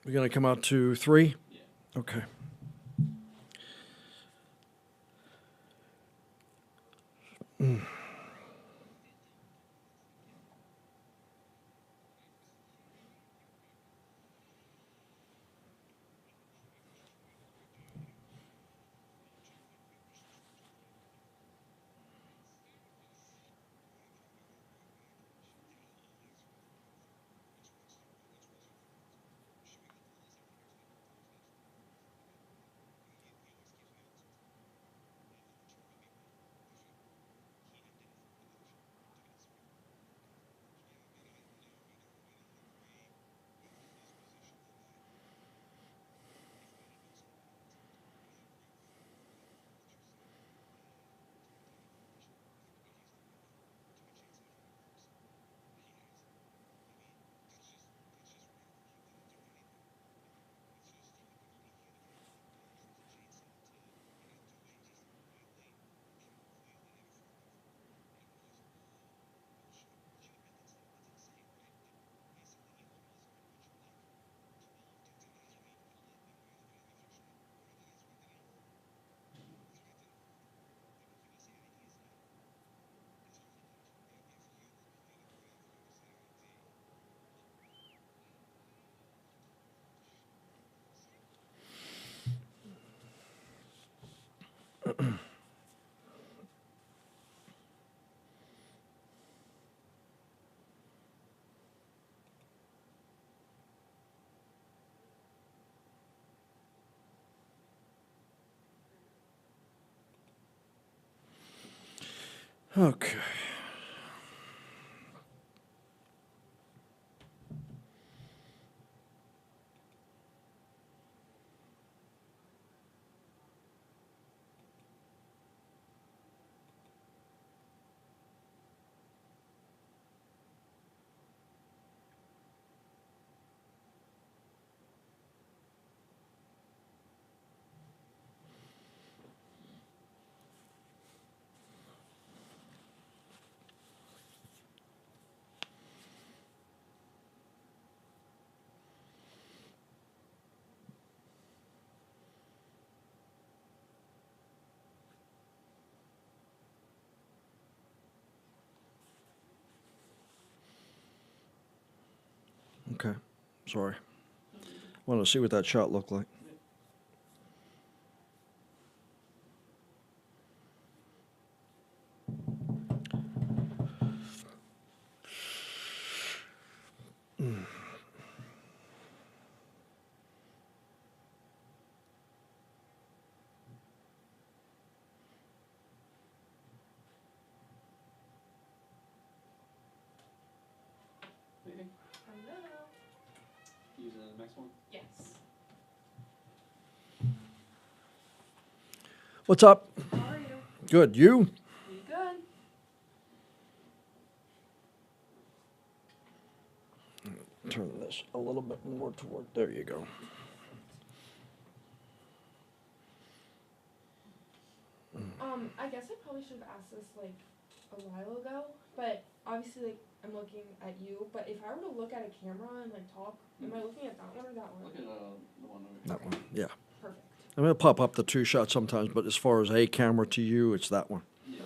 We're going to come out to 3? Yeah. Okay. Okay. Okay. Sorry. Want to see what that shot looked like. Anything? Hello. Use the next one. Yes. What's up? How are you? Good. You? You good? Turn this a little bit more toward. There you go. I guess I probably should have asked this like a while ago, but obviously like I'm looking at you. But if I were to look at a camera and like talk, am I looking at that one or that one? Look at the one over here. That one. Yeah. Perfect. I'm going to pop up the 2 shots sometimes, but as far as a camera to you, it's that one. Yeah.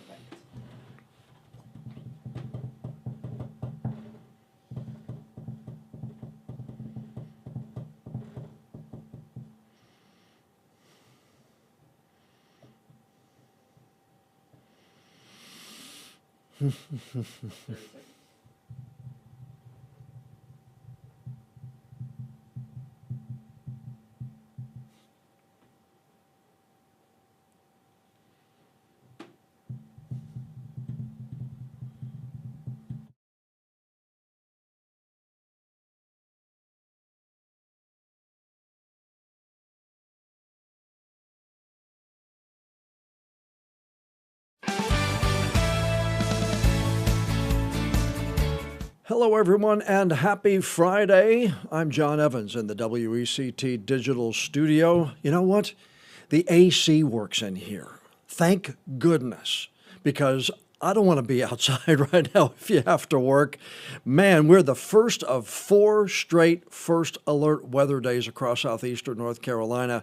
Perfect. Thirty seconds. Hello, everyone, and happy Friday. I'm John Evans in the WECT Digital Studio. You know what? The AC works in here. Thank goodness, because I don't want to be outside right now if you have to work. Man, we're the first of 4 straight first alert weather days across southeastern North Carolina.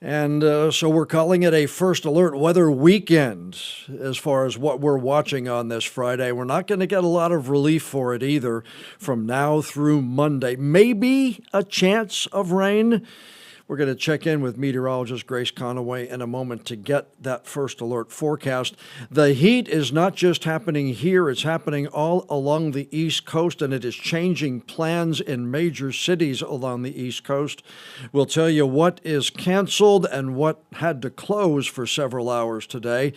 And so we're calling it a first alert weather weekend as far as what we're watching on this Friday. We're not going to get a lot of relief for it either from now through Monday. Maybe a chance of rain. We're going to check in with meteorologist Grace Conaway in a moment to get that first alert forecast. The heat is not just happening here, it's happening all along the East Coast, and it is changing plans in major cities along the East Coast. We'll tell you what is canceled and what had to close for several hours today.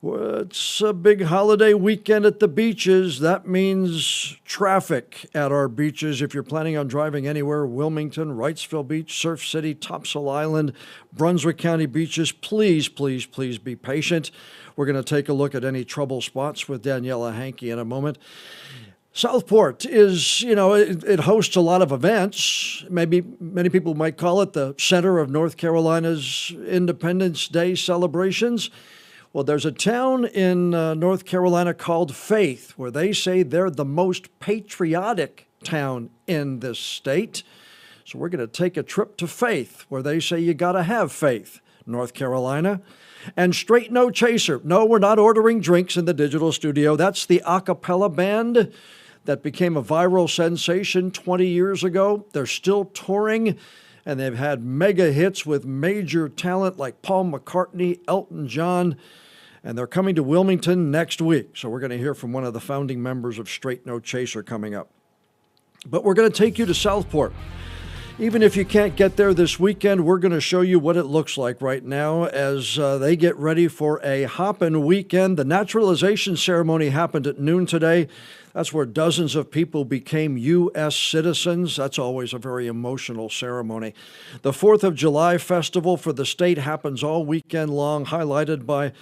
It's a big holiday weekend at the beaches. That means traffic at our beaches. If you're planning on driving anywhere, Wilmington, Wrightsville Beach, Surf City, Topsail Island, Brunswick County beaches, please, please, please be patient. We're going to take a look at any trouble spots with Daniela Hankey in a moment. Southport is, it hosts a lot of events. Maybe many people might call it the center of North Carolina's Independence Day celebrations. Well, there's a town in North Carolina called Faith, where they say they're the most patriotic town in this state. So we're going to take a trip to Faith, where they say you got to have faith, North Carolina. And Straight No Chaser. No, we're not ordering drinks in the digital studio. That's the a cappella band that became a viral sensation 20 years ago. They're still touring, and they've had mega hits with major talent like Paul McCartney, Elton John, and they're coming to Wilmington next week. So we're going to hear from one of the founding members of Straight No Chaser coming up. But we're going to take you to Southport. Even if you can't get there this weekend, we're going to show you what it looks like right now as they get ready for a hoppin' weekend. The naturalization ceremony happened at noon today. That's where dozens of people became U.S. citizens. That's always a very emotional ceremony. The 4th of July festival for the state happens all weekend long, highlighted by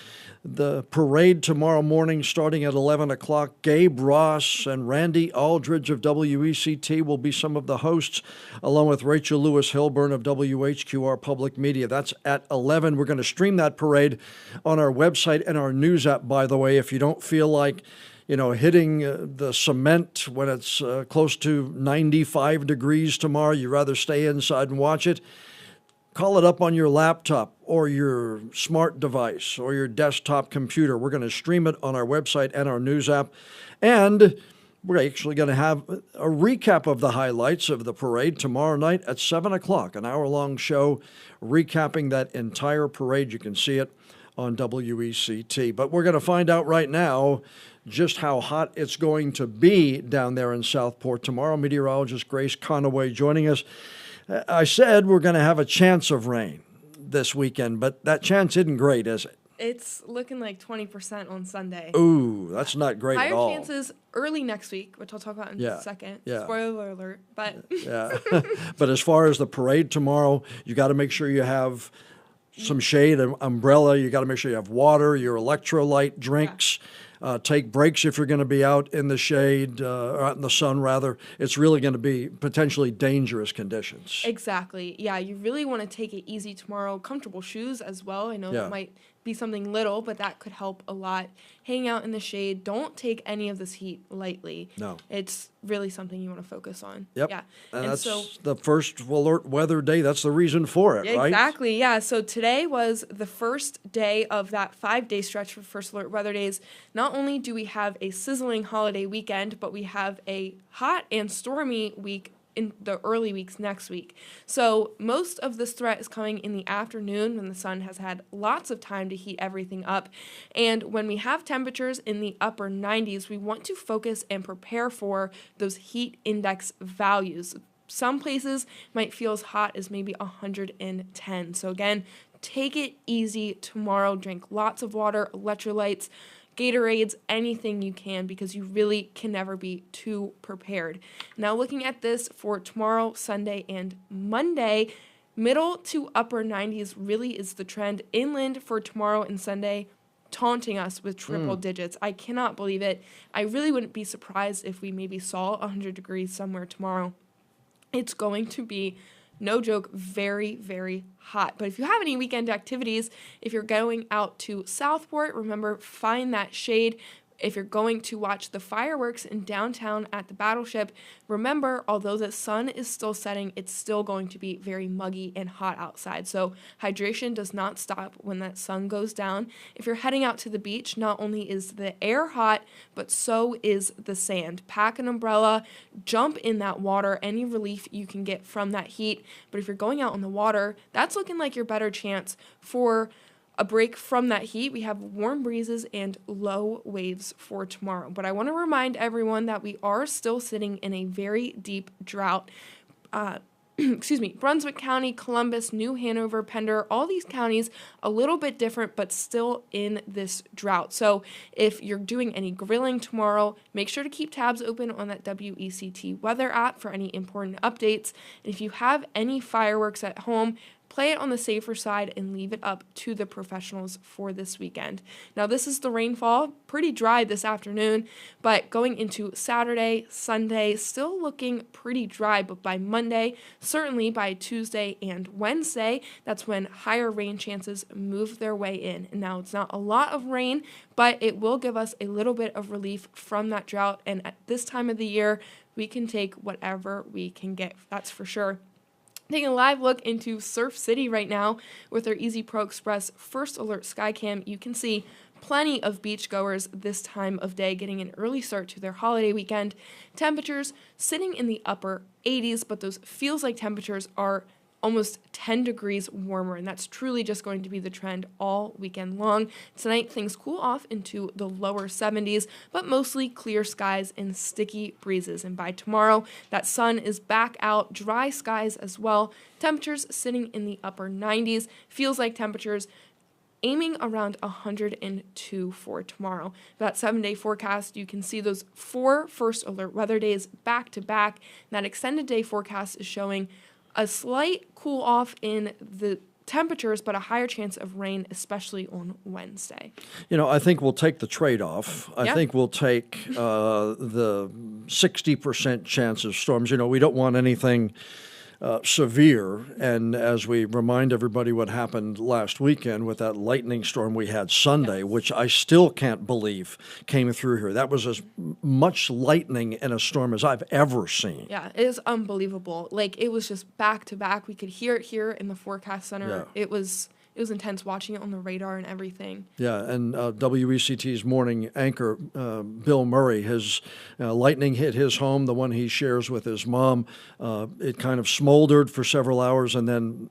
the parade tomorrow morning starting at 11 o'clock. Gabe Ross and Randy Aldridge of WECT will be some of the hosts, along with Rachel Lewis Hilburn of WHQR Public Media. That's at 11. We're going to stream that parade on our website and our news app, by the way, if you don't feel like hitting the cement when it's close to 95 degrees tomorrow. You'd rather stay inside and watch it. Call it up on your laptop or your smart device or your desktop computer. We're going to stream it on our website and our news app. And we're actually going to have a recap of the highlights of the parade tomorrow night at 7 o'clock, an hour-long show recapping that entire parade. You can see it on WECT. But we're going to find out right now just how hot it's going to be down there in Southport tomorrow. Meteorologist Grace Conaway joining us. I said we're going to have a chance of rain this weekend, but that chance isn't great, is it? It's looking like 20% on Sunday. Ooh, that's not great Higher at all. Higher chances early next week, which I'll talk about in a second. Yeah. Spoiler alert. But yeah. But as far as the parade tomorrow, you got to make sure you have some shade, an umbrella. You got to make sure you have water, your electrolyte drinks. Take breaks if you're going to be out in the shade, or out in the sun, rather. It's really going to be potentially dangerous conditions. Exactly. Yeah, you really want to take it easy tomorrow. Comfortable shoes as well. I know that might be something little, but that could help a lot. Hang out in the shade. Don't take any of this heat lightly. No. It's really something you want to focus on. Yep. Yeah. And that's so, the first alert weather day. That's the reason for it, right? Exactly. Yeah. So today was the first day of that 5-day stretch for first alert weather days. Not only do we have a sizzling holiday weekend, but we have a hot and stormy week in the early weeks next week. So most of this threat is coming in the afternoon when the sun has had lots of time to heat everything up. And when we have temperatures in the upper 90s, we want to focus and prepare for those heat index values. Some places might feel as hot as maybe 110. So again, take it easy tomorrow. Drink lots of water, electrolytes, Gatorades, anything you can, because you really can never be too prepared. Now looking at this for tomorrow, Sunday, and Monday, middle to upper 90s really is the trend. Inland for tomorrow and Sunday, taunting us with triple digits. I cannot believe it. I really wouldn't be surprised if we maybe saw 100 degrees somewhere tomorrow. It's going to be no joke, very, very hot. But if you have any weekend activities, if you're going out to Southport, remember, find that shade. If you're going to watch the fireworks in downtown at the Battleship, remember, although the sun is still setting, it's still going to be very muggy and hot outside. So hydration does not stop when that sun goes down. If you're heading out to the beach, not only is the air hot, but so is the sand. Pack an umbrella, jump in that water, any relief you can get from that heat. But if you're going out on the water, that's looking like your better chance for a break from that heat. We have warm breezes and low waves for tomorrow. But I want to remind everyone that we are still sitting in a very deep drought. Brunswick County, Columbus, New Hanover, Pender, all these counties a little bit different, but still in this drought. So if you're doing any grilling tomorrow, make sure to keep tabs open on that WECT weather app for any important updates. And if you have any fireworks at home, play it on the safer side and leave it up to the professionals for this weekend. Now, this is the rainfall, pretty dry this afternoon, but going into Saturday, Sunday, still looking pretty dry, but by Monday, certainly by Tuesday and Wednesday, that's when higher rain chances move their way in. And now it's not a lot of rain, but it will give us a little bit of relief from that drought. And at this time of the year, we can take whatever we can get, that's for sure. Taking a live look into Surf City right now with our Easy Pro Express First Alert Skycam, you can see plenty of beachgoers this time of day getting an early start to their holiday weekend. Temperatures sitting in the upper 80s, but those feels like temperatures are almost 10 degrees warmer, and that's truly just going to be the trend all weekend long. Tonight, things cool off into the lower 70s, but mostly clear skies and sticky breezes. And by tomorrow, that sun is back out, dry skies as well. Temperatures sitting in the upper 90s. Feels like temperatures aiming around 102 for tomorrow. That 7-day forecast, you can see those 4 first alert weather days back to back. That extended day forecast is showing a slight cool off in the temperatures, but a higher chance of rain, especially on Wednesday. You know, I think we'll take the trade-off. I think we'll take the 60% chance of storms. You know, we don't want anything severe, and as we remind everybody what happened last weekend with that lightning storm we had Sunday, which I still can't believe came through here. That was as much lightning in a storm as I've ever seen. Yeah, it is unbelievable. Like, it was just back to back. We could hear it here in the forecast center. Yeah. It was intense watching it on the radar and everything. Yeah, and WECT's morning anchor, Bill Murray, his lightning hit his home, the one he shares with his mom. It kind of smoldered for several hours, and then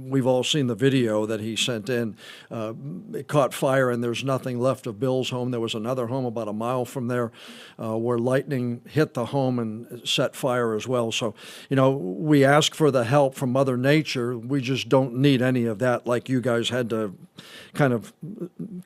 we've all seen the video that he sent in. It caught fire, and there's nothing left of Bill's home. There was another home about a mile from there where lightning hit the home and set fire as well. So, you know, we ask for the help from Mother Nature. We just don't need any of that like you guys had to kind of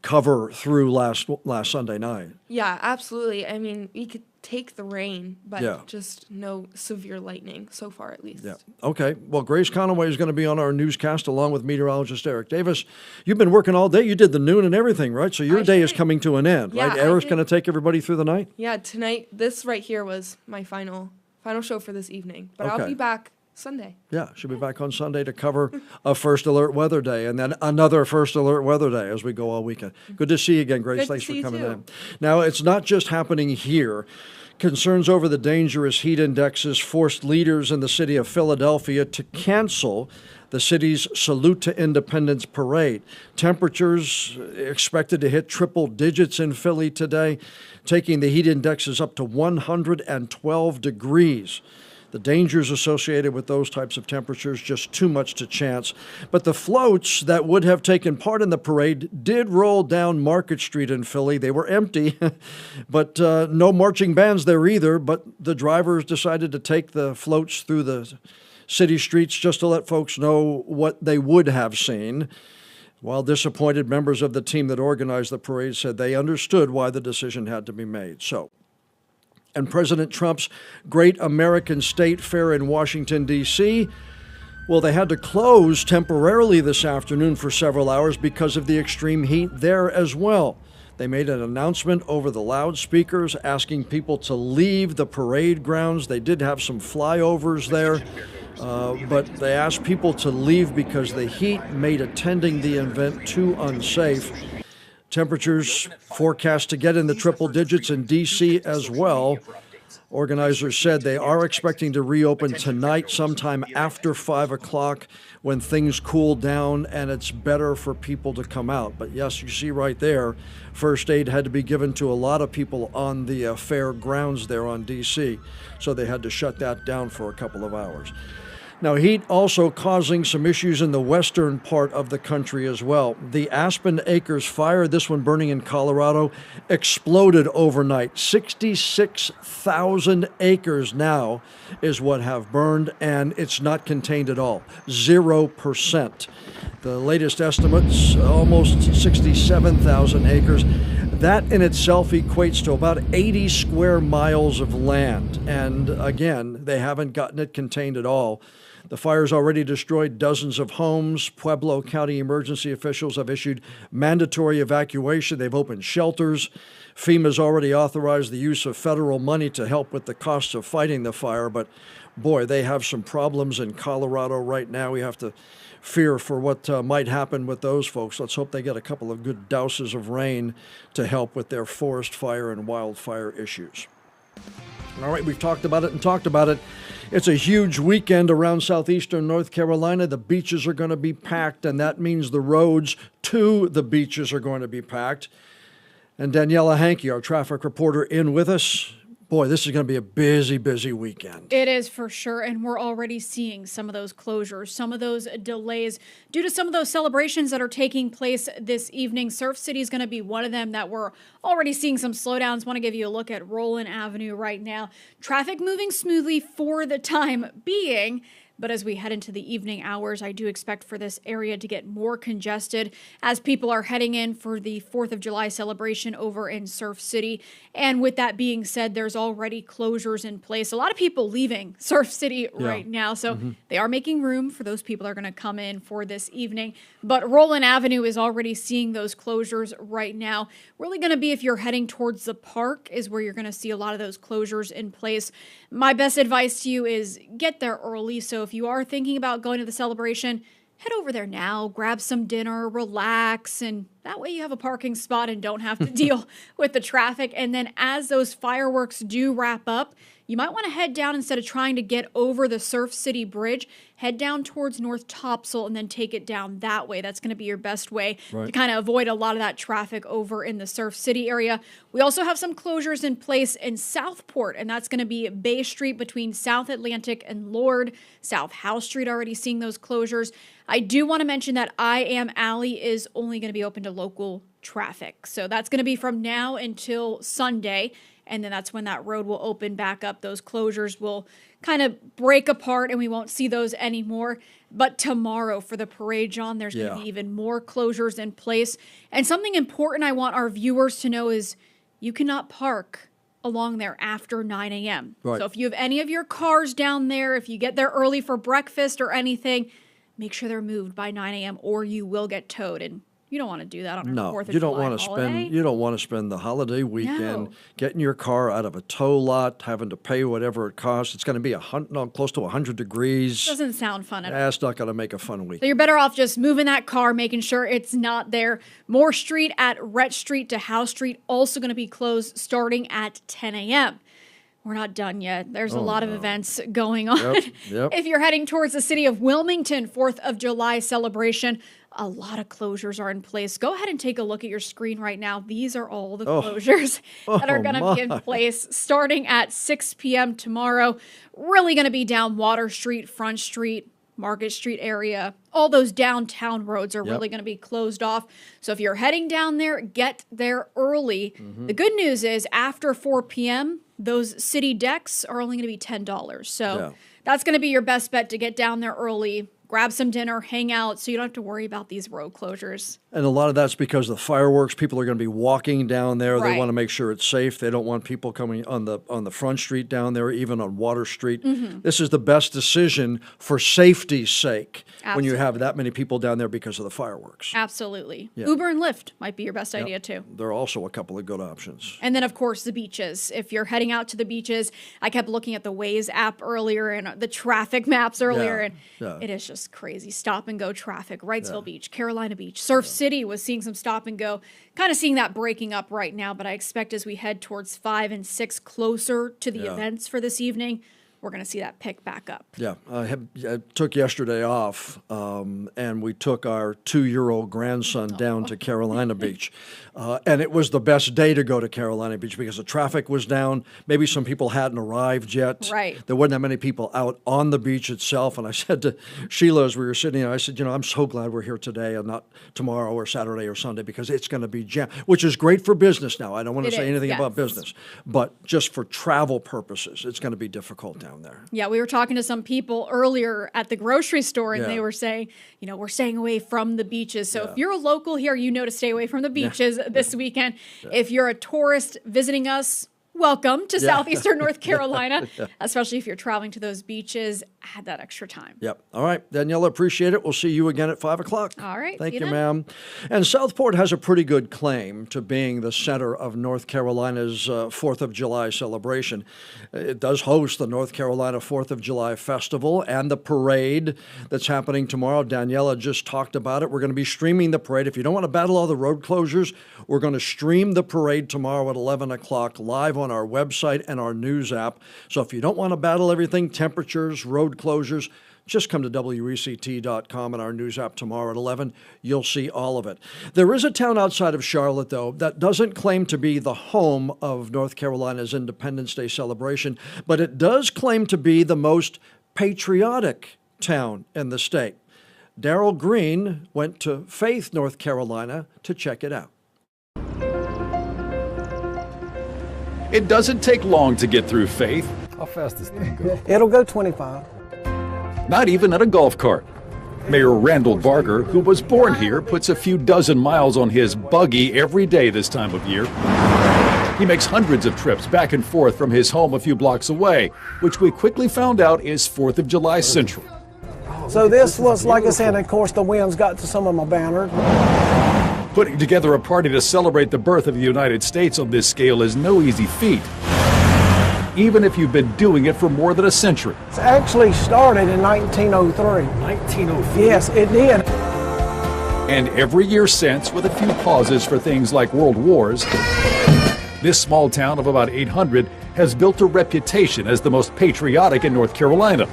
cover through last Sunday night. Yeah, absolutely. I mean, we could take the rain, but Yeah. just no severe lightning so far, at least. Yeah. Okay. Well, Grace Conaway is going to be on our newscast along with meteorologist Eric Davis. You've been working all day. You did the noon and everything, right? So your day is coming to an end, Yeah, right? I Eric's did. going to take everybody through the night? Yeah, tonight, this right here was my final show for this evening. But I'll Okay. be back Sunday. Yeah, she'll be back on Sunday to cover a First Alert Weather Day and then another First Alert Weather Day as we go all weekend. Good to see you again, Grace. Good to Thanks see for you coming too. in. Now, it's not just happening here. Concerns over the dangerous heat indexes forced leaders in the city of Philadelphia to cancel the city's Salute to Independence parade. Temperatures expected to hit triple digits in Philly today, taking the heat indexes up to 112 degrees. The dangers associated with those types of temperatures, just too much to chance. But the floats that would have taken part in the parade did roll down Market Street in Philly. They were empty, but no marching bands there either. But the drivers decided to take the floats through the city streets just to let folks know what they would have seen. While disappointed, members of the team that organized the parade said they understood why the decision had to be made. And President Trump's Great American State Fair in Washington, D.C., well, they had to close temporarily this afternoon for several hours because of the extreme heat there as well. They made an announcement over the loudspeakers asking people to leave the parade grounds. They did have some flyovers there. but they asked people to leave because the heat made attending the event too unsafe. Temperatures forecast to get in the triple digits in D.C. as well. Organizers said they are expecting to reopen tonight sometime after 5 o'clock when things cool down and it's better for people to come out. But yes, you see right there, first aid had to be given to a lot of people on the fair grounds there on D.C., so they had to shut that down for a couple of hours. Now, heat also causing some issues in the western part of the country as well. The Aspen Acres fire, this one burning in Colorado, exploded overnight. 66,000 acres now is what have burned, and it's not contained at all. 0%. The latest estimates, almost 67,000 acres. That in itself equates to about 80 square miles of land. And again, they haven't gotten it contained at all. The fire's already destroyed dozens of homes. Pueblo County emergency officials have issued mandatory evacuation. They've opened shelters. FEMA's already authorized the use of federal money to help with the costs of fighting the fire. But boy, they have some problems in Colorado right now. We have to fear for what might happen with those folks. Let's hope they get a couple of good douses of rain to help with their forest fire and wildfire issues. All right, we've talked about it and talked about it. It's a huge weekend around southeastern North Carolina. The beaches are going to be packed, and that means the roads to the beaches are going to be packed. And Daniela Hankey, our traffic reporter, in with us. Boy, this is going to be a busy, busy weekend. It is for sure, and we're already seeing some of those closures, some of those delays due to some of those celebrations that are taking place this evening. Surf City is going to be one of them that we're already seeing some slowdowns. Want to give you a look at Roland Avenue right now. Traffic moving smoothly for the time being. But as we head into the evening hours, I do expect for this area to get more congested as people are heading in for the 4th of July celebration over in Surf City. And with that being said, there's already closures in place. A lot of people leaving Surf City right now. So they are making room for those people that are going to come in for this evening. But Roland Avenue is already seeing those closures right now. Really going to be if you're heading towards the park is where you're going to see a lot of those closures in place. My best advice to you is get there early. So if you are thinking about going to the celebration, head over there now, grab some dinner, relax, and that way you have a parking spot and don't have to deal with the traffic. And then as those fireworks do wrap up, you might want to head down instead of trying to get over the Surf City Bridge, head down towards North Topsail and then take it down that way. That's going to be your best way to kind of avoid a lot of that traffic over in the Surf City area. We also have some closures in place in Southport, and that's going to be Bay Street between South Atlantic and Lord. South House Street already seeing those closures. I do want to mention that I Am Alley is only going to be open to local traffic. So that's going to be from now until Sunday. And then that's when that road will open back up. Those closures will kind of break apart and we won't see those anymore. But tomorrow for the parade, John, there's going to be even more closures in place. And something important I want our viewers to know is you cannot park along there after 9 a.m. Right. So if you have any of your cars down there, if you get there early for breakfast or anything, make sure they're moved by 9 a.m. or you will get towed. And you don't want to do that on a 4th of July holiday. You don't want to spend the holiday weekend getting your car out of a tow lot, having to pay whatever it costs. It's going to be close to 100 degrees. Doesn't sound fun at all. That's not going to make a fun week. So you're better off just moving that car, making sure it's not there. Moore Street at Rhett Street to House Street also going to be closed starting at 10 a.m. We're not done yet. There's a lot of events going on. Yep. If you're heading towards the city of Wilmington, 4th of July celebration, a lot of closures are in place. Go ahead and take a look at your screen right now. These are all the closures that are going to be in place starting at 6 p.m. tomorrow. Really going to be down Water Street, Front Street, Market Street area. All those downtown roads are really going to be closed off. So if you're heading down there, get there early. The good news is after 4 p.m., those city decks are only going to be $10. So that's going to be your best bet to get down there early. grab some dinner, hang out, so you don't have to worry about these road closures. And a lot of that's because of the fireworks. People are going to be walking down there. Right. They want to make sure it's safe. They don't want people coming on the front street down there, even on Water Street. This is the best decision for safety's sake when you have that many people down there because of the fireworks. Absolutely. Yeah. Uber and Lyft might be your best idea too. There are also a couple of good options. And then, of course, the beaches. If you're heading out to the beaches, I kept looking at the Waze app earlier and the traffic maps earlier, and it is just crazy. Stop and go traffic. Wrightsville Beach, Carolina Beach, Surf City was seeing some stop and go. Kind of seeing that breaking up right now, but I expect as we head towards 5 and 6 closer to the events for this evening, we're going to see that pick back up. Yeah, I took yesterday off, and we took our 2-year-old grandson down to Carolina Beach. And it was the best day to go to Carolina Beach because the traffic was down. Maybe some people hadn't arrived yet. Right. There wasn't that many people out on the beach itself. And I said to Sheila as we were sitting there, I said, I'm so glad we're here today and not tomorrow or Saturday or Sunday because it's going to be jammed, which is great for business now. I don't want to say anything about business, but just for travel purposes, it's going to be difficult down there. Yeah, we were talking to some people earlier at the grocery store, and they were saying, we're staying away from the beaches. So if you're a local here, you know to stay away from the beaches this weekend. If you're a tourist visiting us, welcome to southeastern North Carolina, especially if you're traveling to those beaches. Add that extra time. Yep. All right, Daniela, appreciate it. We'll see you again at 5 o'clock. All right. Thank see you, then. ma'am. And Southport has a pretty good claim to being the center of North Carolina's 4th of July celebration. It does host the North Carolina 4th of July Festival and the parade that's happening tomorrow. Daniela just talked about it. We're going to be streaming the parade. If you don't want to battle all the road closures, we're going to stream the parade tomorrow at 11 o'clock live on our website and our news app. So if you don't want to battle everything, temperatures, road closures, just come to WECT.com and our news app tomorrow at 11. You'll see all of it. There is a town outside of Charlotte, though, that doesn't claim to be the home of North Carolina's Independence Day celebration, but it does claim to be the most patriotic town in the state. Daryl Green went to Faith, North Carolina to check it out. It doesn't take long to get through Faith, How fast does this thing go? It'll go 25. not even at a golf cart. Mayor Randall Barker, who was born here, puts a few dozen miles on his buggy every day this time of year. He makes hundreds of trips back and forth from his home a few blocks away, which we quickly found out is 4th of July Central. So this was, like I said, of course, the winds got to some of my banners. Putting together a party to celebrate the birth of the United States on this scale is no easy feat, even if you've been doing it for more than a century. It actually started in 1903. 1903? Yes, it did. And every year since, with a few pauses for things like world wars, this small town of about 800 has built a reputation as the most patriotic in North Carolina.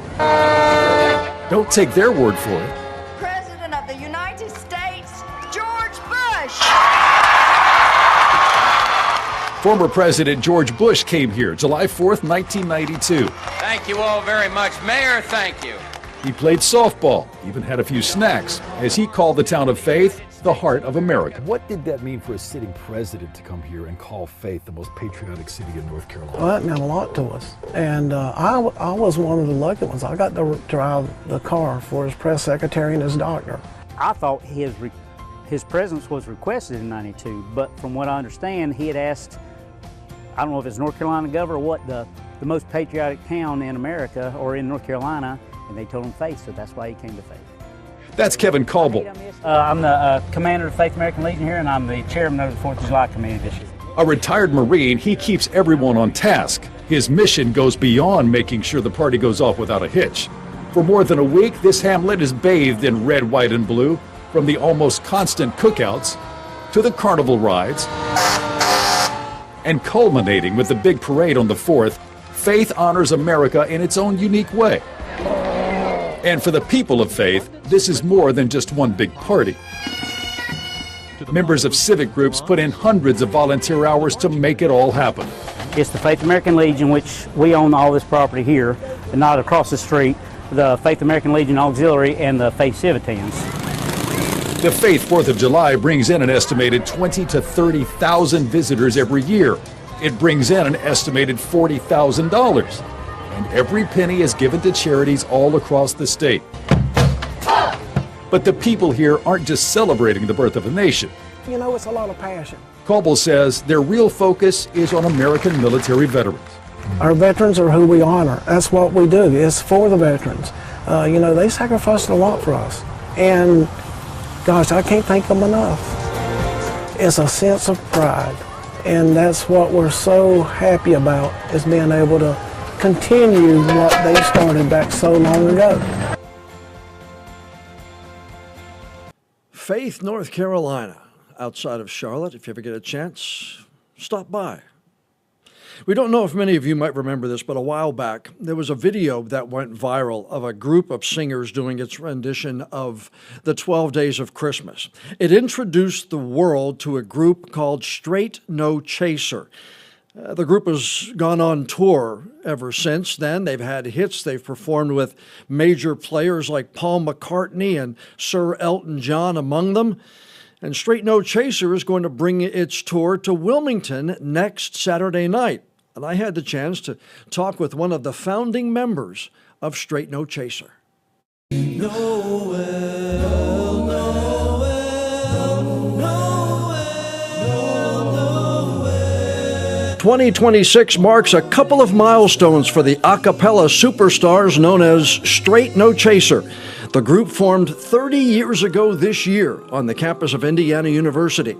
Don't take their word for it. President of the United States, George Bush. Former President George Bush came here July 4th, 1992. Thank you all very much. Mayor, thank you. He played softball, even had a few snacks, as he called the town of Faith the heart of America. What did that mean for a sitting president to come here and call Faith the most patriotic city in North Carolina? Well, that meant a lot to us. And I was one of the lucky ones. I got to drive the car for his press secretary and his doctor. I thought his presence was requested in '92, but from what I understand, he had asked, I don't know if it's North Carolina governor or what, the most patriotic town in America or in North Carolina, and they told him Faith, so that's why he came to Faith. That's Kevin Caldwell, I'm the commander of Faith American Legion here, and I'm the chairman of the 4th of July Committee this year. a retired Marine. He keeps everyone on task. His mission goes beyond making sure the party goes off without a hitch. For more than a week, this hamlet is bathed in red, white, and blue, from the almost constant cookouts to the carnival rides, and culminating with the big parade on the 4th, Faith honors America in its own unique way. And for the people of Faith, this is more than just one big party. Members of civic groups put in hundreds of volunteer hours to make it all happen. It's the Faith American Legion, which we own all this property here, and not across the street, the Faith American Legion Auxiliary and the Faith Civitans. The Faith 4th of July brings in an estimated 20 to 30,000 visitors every year. It brings in an estimated $40,000. And every penny is given to charities all across the state. But the people here aren't just celebrating the birth of a nation. You know, it's a lot of passion. Coble says their real focus is on American military veterans. Our veterans are who we honor. That's what we do. It's for the veterans. You know, they sacrificed a lot for us. And gosh, I can't thank them enough. It's a sense of pride. And that's what we're so happy about, is being able to continue what they started back so long ago. Faith, North Carolina, outside of Charlotte. If you ever get a chance, stop by. We don't know if many of you might remember this, but a while back, there was a video that went viral of a group of singers doing its rendition of the 12 Days of Christmas. It introduced the world to a group called Straight No Chaser. The group has gone on tour ever since then. They've had hits. They've performed with major players like Paul McCartney and Sir Elton John among them. And Straight No Chaser is going to bring its tour to Wilmington next Saturday night. And I had the chance to talk with one of the founding members of Straight No Chaser. 2026 marks a couple of milestones for the a cappella superstars known as Straight No Chaser. The group formed 30 years ago this year on the campus of Indiana University.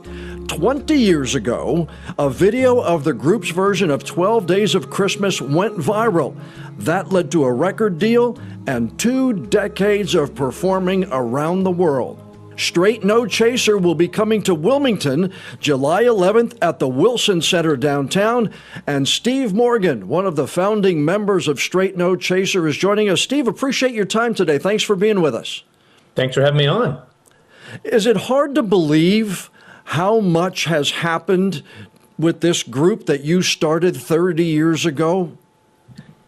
20 years ago, a video of the group's version of 12 Days of Christmas went viral. That led to a record deal and 2 decades of performing around the world. Straight No Chaser will be coming to Wilmington July 11th at the Wilson Center downtown. And Steve Morgan, one of the founding members of Straight No Chaser, is joining us. Steve, appreciate your time today. Thanks for being with us. Thanks for having me on. Is it hard to believe how much has happened with this group that you started 30 years ago?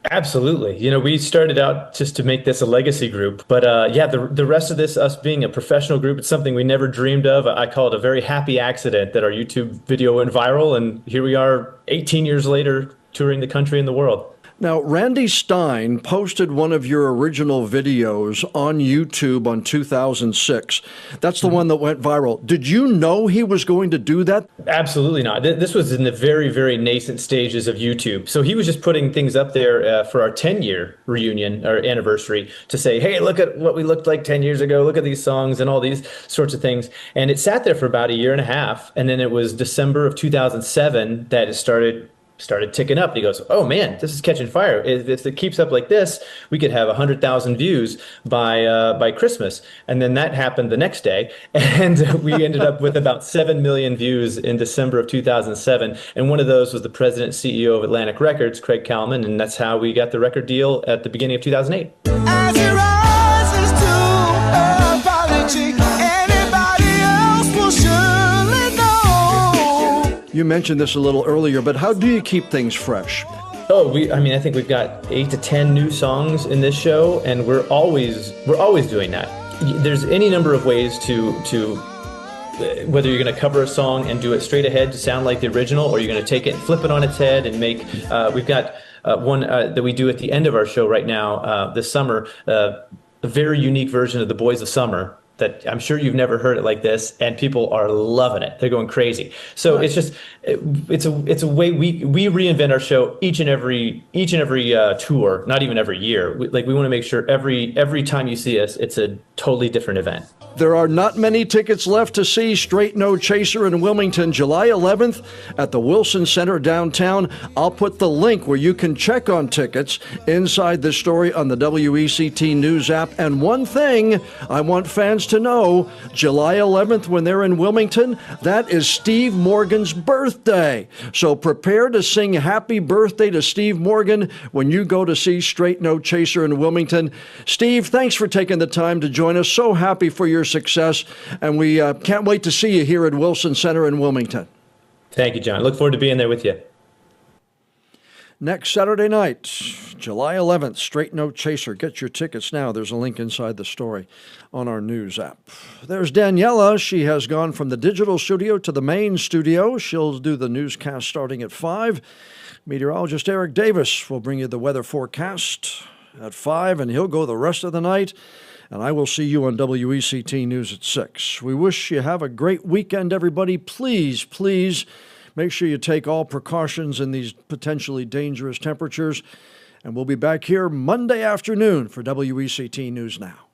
Absolutely. You know, we started out just to make this a legacy group, but the rest of this, us being a professional group, it's something we never dreamed of. I call it a very happy accident that our YouTube video went viral, and here we are 18 years later touring the country and the world. Now, Randy Stein posted one of your original videos on YouTube on 2006. That's the one that went viral. Did you know he was going to do that? Absolutely not. This was in the very, very nascent stages of YouTube. So he was just putting things up there for our 10-year reunion or anniversary to say, hey, look at what we looked like 10 years ago. Look at these songs and all these sorts of things. And it sat there for about a year and a half. And then it was December of 2007 that it started ticking up. And he goes, oh man, this is catching fire. If it keeps up like this, we could have 100,000 views by Christmas. And then that happened the next day. And we ended up with about 7 million views in December of 2007. And one of those was the president and CEO of Atlantic Records, Craig Kallman. And that's how we got the record deal at the beginning of 2008. As it rises to apology, anybody else will surely know. You mentioned this a little earlier, but how do you keep things fresh? Oh, I think we've got 8 to 10 new songs in this show, and we're always doing that. There's any number of ways to whether you're going to cover a song and do it straight ahead to sound like the original, or you're going to take it and flip it on its head and make. We've got one that we do at the end of our show right now this summer, a very unique version of The Boys of Summer that I'm sure you've never heard it like this, and people are loving it. They're going crazy. So it's just it's a way we reinvent our show each and every tour, not even every year. We want to make sure every time you see us, it's a totally different event. There are not many tickets left to see Straight No Chaser in Wilmington, July 11th at the Wilson Center downtown. I'll put the link where you can check on tickets inside the story on the WECT News app. And one thing I want fans to know, July 11th when they're in Wilmington, that is Steve Morgan's birthday. So prepare to sing happy birthday to Steve Morgan when you go to see Straight No Chaser in Wilmington. Steve, thanks for taking the time to join us. So happy for your success, and we can't wait to see you here at Wilson Center in Wilmington. Thank you, John. Look forward to being there with you. Next Saturday night, July 11th, Straight No Chaser. Get your tickets now. There's a link inside the story on our news app. There's Daniela. She has gone from the digital studio to the main studio. She'll do the newscast starting at 5. Meteorologist Eric Davis will bring you the weather forecast at 5, and he'll go the rest of the night. And I will see you on WECT News at 6. We wish you have a great weekend, everybody. Please, please make sure you take all precautions in these potentially dangerous temperatures. And we'll be back here Monday afternoon for WECT News Now.